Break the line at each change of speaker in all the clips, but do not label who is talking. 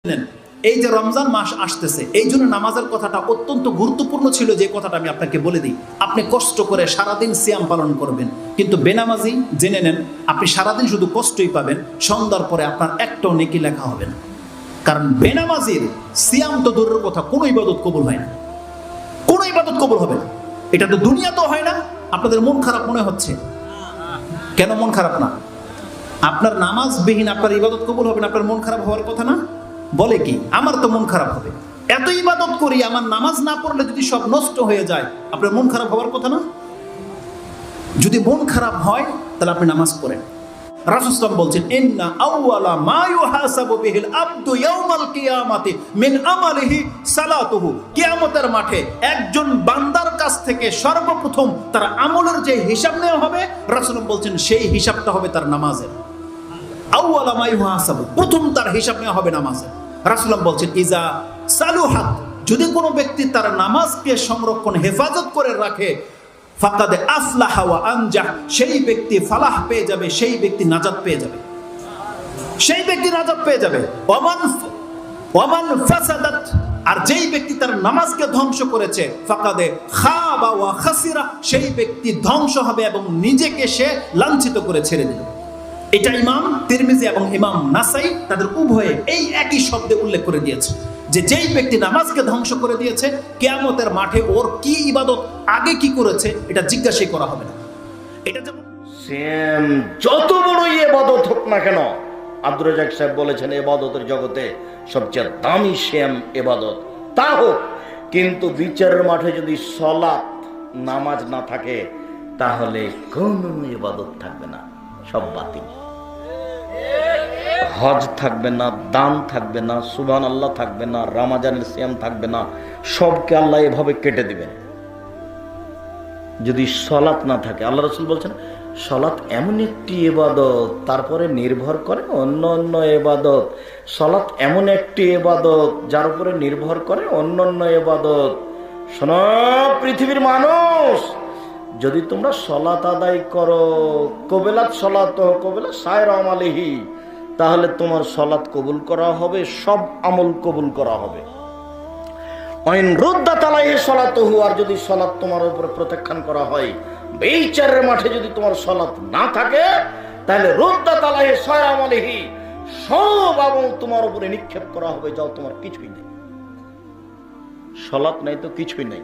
এই যে রমজান মাস আসতেছে, এই জন্য নামাজের কথাটা অত্যন্ত গুরুত্বপূর্ণ ছিল। যে কথাটা আমি আপনাকে বলে দিই, আপনি কষ্ট করে সারাদিন সিয়াম পালন করবেন, কিন্তু বেনামাজি জেনে নেন আপনি সারাদিন শুধু কষ্টই পাবেন, সন্ধ্যার পরে আপনার একটাও নেকি লেখা হবে না। কারণ বেনামাজির সিয়াম তো দূরের কথা, কোনো ইবাদত কবুল হয় না, কোনো ইবাদত কবুল হবে না। এটা তো দুনিয়া তো হয় না। আপনাদের মন খারাপ মনে হচ্ছে কেন? মন খারাপ না, আপনার নামাজবিহীন আপনার ইবাদত কবুল হবে না, আপনার মন খারাপ হওয়ার কথা না? বলে কি আমার তো মন খারাপ হবে, এত ইবাদত করি, আমার নামাজ না পড়লে যদি সব নষ্ট হয়ে যায়, আপনার মন খারাপ হওয়ার কথা না? যদি মন খারাপ হয় তাহলে আপনি নামাজ পড়েন। রাসূল সাল্লাল্লাহু আলাইহি ওয়াসাল্লাম বলছেন, ইন্না আউওয়ালা মা ইউহাসাবু বিহিল আবদু ইয়াউমাল কিয়ামাতি মিন আমালিহি সালাতুহু। কিয়ামতের মাঠে একজন বান্দার কাছ থেকে সর্বপ্রথম তার আমলের যে হিসাব নেওয়া হবে, রাসূল বলছেন সেই হিসাবটা হবে তার নামাজের। আউওয়ালা মা ইউহাসাবু, প্রথম তার হিসাব নেওয়া হবে নামাজের। রাসূল বলছেন, ইজা সালুহাত, যদি কোনো ব্যক্তি তার নামাজকে সংরক্ষণ হেফাজত করে রাখে, ফাকাদ আফলাহা ওয়া আনজাহ, সেই ব্যক্তি ফালাহ পেয়ে যাবে, সেই ব্যক্তি নাজাত পেয়ে যাবে, সেই ব্যক্তি নাজাত পেয়ে যাবে। ওয়ামান ফাসাদাত, আর যেই ব্যক্তি তার নামাজকে ধ্বংস করেছে, ফাকাদ খাবা ওয়া খাসিরা, সেই ব্যক্তি ধ্বংস হবে এবং নিজেকে সে লাঞ্ছিত করে ছেড়ে দিল। এটা ইমাম তিরমিজি এবং ইমাম নাসাই তাদের উভয়ে এই একই শব্দে উল্লেখ করে দিয়েছে যে যেই ব্যক্তি নামাজকে ধ্বংস করে দিয়েছে, কিয়ামতের মাঠে ওর কি ইবাদত, আগে কি করেছে, এটা জিজ্ঞাসা করা হবে না। এটা যেমন
সিয়াম যত বড় ইবাদত হোক না কেন, আব্দুর রাজ্জাক সাহেব বলেছেন ইবাদতের জগতে সবচেয়ে দামি সিয়াম ইবাদত তা হোক, কিন্তু বিচারের মাঠে যদি সালাত নামাজ না থাকে তাহলে কোনো ইবাদত থাকবে না, সব বাতিল। হজ থাকবে না, দান থাকবে না, সুবহানাল্লাহ থাকবে না, রমজানের সিয়াম থাকবে না, সবকে আল্লাহ এভাবে কেটে দিবেন যদি সালাত না থাকে। আল্লাহ রাসূল বলছেন, সালাত এমন একটি ইবাদত, তারপরে নির্ভর করে অন্য অন্য ইবাদত। সালাত এমন একটি ইবাদত যার উপরে নির্ভর করে অন্য অন্য ইবাদত। শোনো পৃথিবীর মানুষ, যদি তোমরা সালাত আদায় করো, কবিলাত সালাত কবিলা সায়রা আমালিহি, তাহলে তোমার সালাত কবুল করা হবে, সব আমল কবুল করা হবে। আইন রুদ্দাত আলাইহি সালাতুহু, আর যদি সালাত তোমার উপরে প্রত্যাখ্যান করা হয়, বিচারের মাঠে যদি তোমার সালাত না থাকে, তাহলে রুদ্দাত আলাইহি সায়রা আমালিহি, সব আমল তোমার উপরে নিক্ষেপ করা হবে, যাও তোমার কিছুই নেই। সালাত নাই তো কিছুই নাই।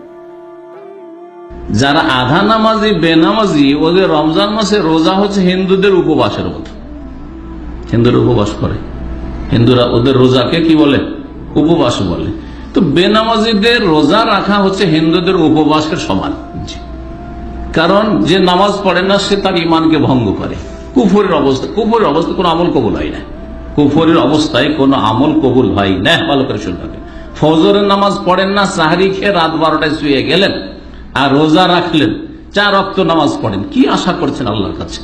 যারা আধা নামাজি বেনামাজি, ওদের রমজান মাসে রোজা হচ্ছে হিন্দুদের উপবাসের মতো। হিন্দুরা উপবাস করে, হিন্দুরা ওদের রোজাকে কি বলে? উপবাস বলে। তো বেনামাজিদের রোজা রাখা হচ্ছে হিন্দুদের উপবাসের সমান। কারণ যে নামাজ পড়ে না সে তার ইমানকে ভঙ্গ করে। কুফরের অবস্থা, কুফরের অবস্থা কোনো আমল কবুল হয় না, কুফরের অবস্থায় কোনো আমল কবুল হয় না। ভালো করে শুনতে, ফজরের নামাজ পড়েন না, সাহরি খেয়ে রাত 12টায় শুয়ে গেলেন আর রোজা রাখলেন, 4 ওয়াক্ত নামাজ পড়েন, কি আশা করছেন আল্লাহর কাছে?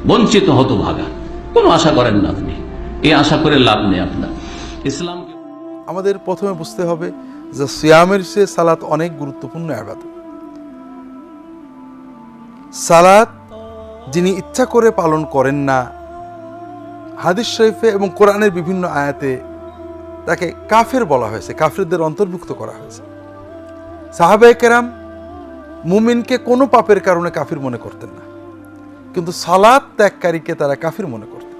বঞ্চিত হতভাগা, কোনো আশা করেন না আপনি, এই আশা করে লাভ নেই আপনার। ইসলাম
আমাদের প্রথমে বুঝতে হবে যে সিয়ামের চেয়ে সালাত অনেক গুরুত্বপূর্ণ ইবাদত। সালাত যিনি ইচ্ছা করে পালন করেন না, হাদিস শরীফে এবং কোরআনের বিভিন্ন আয়াতে তাকে কাফের বলা হয়েছে, কাফেরদের অন্তর্ভুক্ত করা হয়েছে। সাহাবায়ে কেরাম মুমিনকে কোনো পাপের কারণে কাফির মনে করতেন না, কিন্তু সালাত ত্যাগকারীকে তারা কাফির মনে করতেন।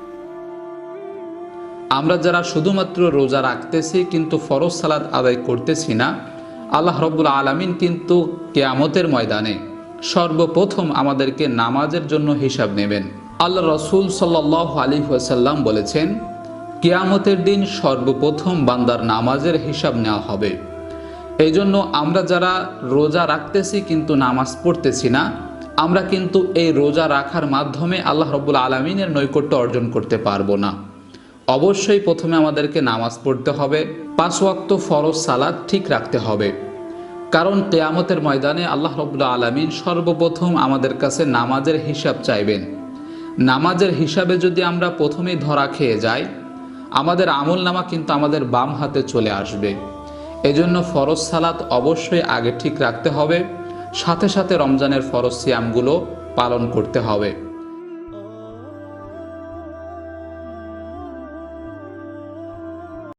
আমরা যারা শুধুমাত্র রোজা রাখতেছি কিন্তু ফরজ সালাত আদায় করতেছি না, আল্লাহ রাব্বুল আলামিন কিন্তু কিয়ামতের ময়দানে সর্বপ্রথম আমাদেরকে নামাজের জন্য হিসাব নেবেন। আল্লাহ রাসূল সাল্লাল্লাহু আলাইহি ওয়াসাল্লাম বলেছেন, কিয়ামতের দিন সর্বপ্রথম বান্দার নামাজের হিসাব নেওয়া হবে। এই জন্য আমরা যারা রোজা রাখতেছি কিন্তু নামাজ পড়তেছি না, আমরা কিন্তু এই রোজা রাখার মাধ্যমে আল্লাহ রাব্বুল আলামিনের নৈকট্য অর্জন করতে পারবো না। অবশ্যই প্রথমে আমাদেরকে নামাজ পড়তে হবে, 5 ওয়াক্ত ফরজ সালাত ঠিক রাখতে হবে। কারণ কিয়ামতের ময়দানে আল্লাহ রাব্বুল আলামিন সর্বপ্রথম আমাদের কাছে নামাজের হিসাব চাইবেন। নামাজের হিসাবে যদি আমরা প্রথমেই ধরা খেয়ে যাই, আমাদের আমলনামা কিন্তু আমাদের বাম হাতে চলে আসবে। এজন্য ফরজ সালাত অবশ্যই আগে ঠিক রাখতে হবে, সাথে সাথে রমজানের ফরজ সিয়ামগুলো পালন করতে হবে।